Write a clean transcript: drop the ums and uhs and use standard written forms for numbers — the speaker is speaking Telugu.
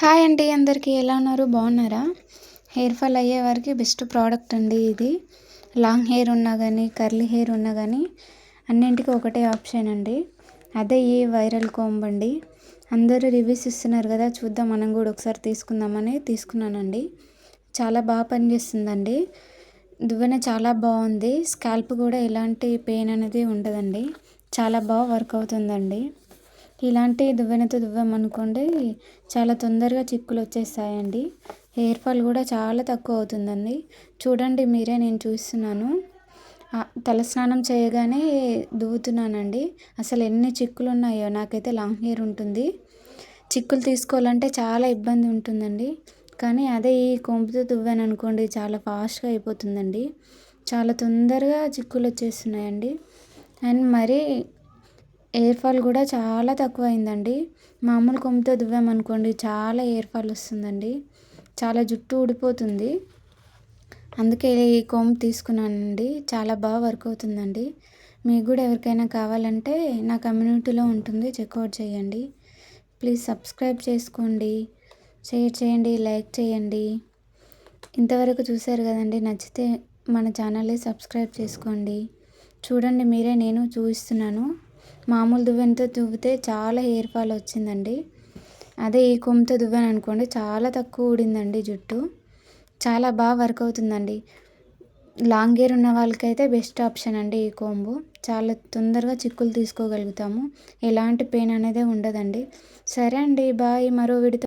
హాయ్ అండి, అందరికీ ఎలా ఉన్నారు? బాగున్నారా? హెయిర్ ఫాల్ అయ్యే వారికి బెస్ట్ ప్రోడక్ట్ అండి ఇది. లాంగ్ హెయిర్ ఉన్నా కానీ, కర్లీ హెయిర్ ఉన్నా కానీ అన్నింటికి ఒకటే ఆప్షన్ అండి. అదే ఈ వైరల్ కాంబ్ అండి. అందరూ రివ్యూస్ ఇస్తున్నారు కదా, చూద్దాం మనం కూడా ఒకసారి తీసుకుందామని తీసుకున్నానండి. చాలా బాగా పనిచేస్తుందండి. దువ్వెన చాలా బాగుంది. స్కాల్ప్ కూడా ఎలాంటి పెయిన్ అనేది ఉండదండి. చాలా బాగా వర్క్ అవుతుందండి. ఇలాంటి దువ్వెనతో దువ్వామనుకోండి చాలా తొందరగా చిక్కులు వచ్చేస్తాయండి. హెయిర్ ఫాల్ కూడా చాలా తక్కువ అవుతుందండి. చూడండి మీరే, నేను చూస్తున్నాను. తలస్నానం చేయగానే దువ్వుతున్నానండి. అసలు ఎన్ని చిక్కులు ఉన్నాయో. నాకైతే లాంగ్ హెయిర్ ఉంటుంది. చిక్కులు తీసుకోవాలంటే చాలా ఇబ్బంది ఉంటుందండి. కానీ అదే ఈ కొంపుతో దువ్వాను అనుకోండి, చాలా ఫాస్ట్గా అయిపోతుందండి. చాలా తొందరగా చిక్కులు వచ్చేస్తున్నాయండి. అండ్ మరి హెయిర్ ఫాల్ కూడా చాలా తక్కువ అయిందండి. మామూలు కొమ్ముతో దువ్వామనుకోండి చాలా హెయిర్ ఫాల్ వస్తుందండి. చాలా జుట్టు ఊడిపోతుంది. అందుకే ఈ కొమ్ము తీసుకున్నానండి. చాలా బాగా వర్క్ అవుతుందండి. మీకు కూడా ఎవరికైనా కావాలంటే నా కమ్యూనిటీలో ఉంటుంది, చెక్అవుట్ చేయండి. ప్లీజ్ సబ్స్క్రైబ్ చేసుకోండి, షేర్ చేయండి, లైక్ చేయండి. ఇంతవరకు చూశారు కదండి, నచ్చితే మన ఛానల్ని సబ్స్క్రైబ్ చేసుకోండి. చూడండి మీరే, నేను చూపిస్తున్నాను. మామూలు దువ్వెనతో దువ్వితే చాలా హెయిర్ ఫాల్ వచ్చిందండి. అదే ఈ కొమ్ముతో దువ్వాను అనుకోండి చాలా తక్కువ ఊడిందండి జుట్టు. చాలా బాగా వర్క్ అవుతుందండి. లాంగ్ హెయిర్ ఉన్న వాళ్ళకైతే బెస్ట్ ఆప్షన్ అండి ఈ కోంబు. చాలా తొందరగా చిక్కులు తీసుకోగలుగుతాము. ఎలాంటి పెయిన్ అనేది ఉండదండి. సరే అండి, బాయ్. మరో వీడితో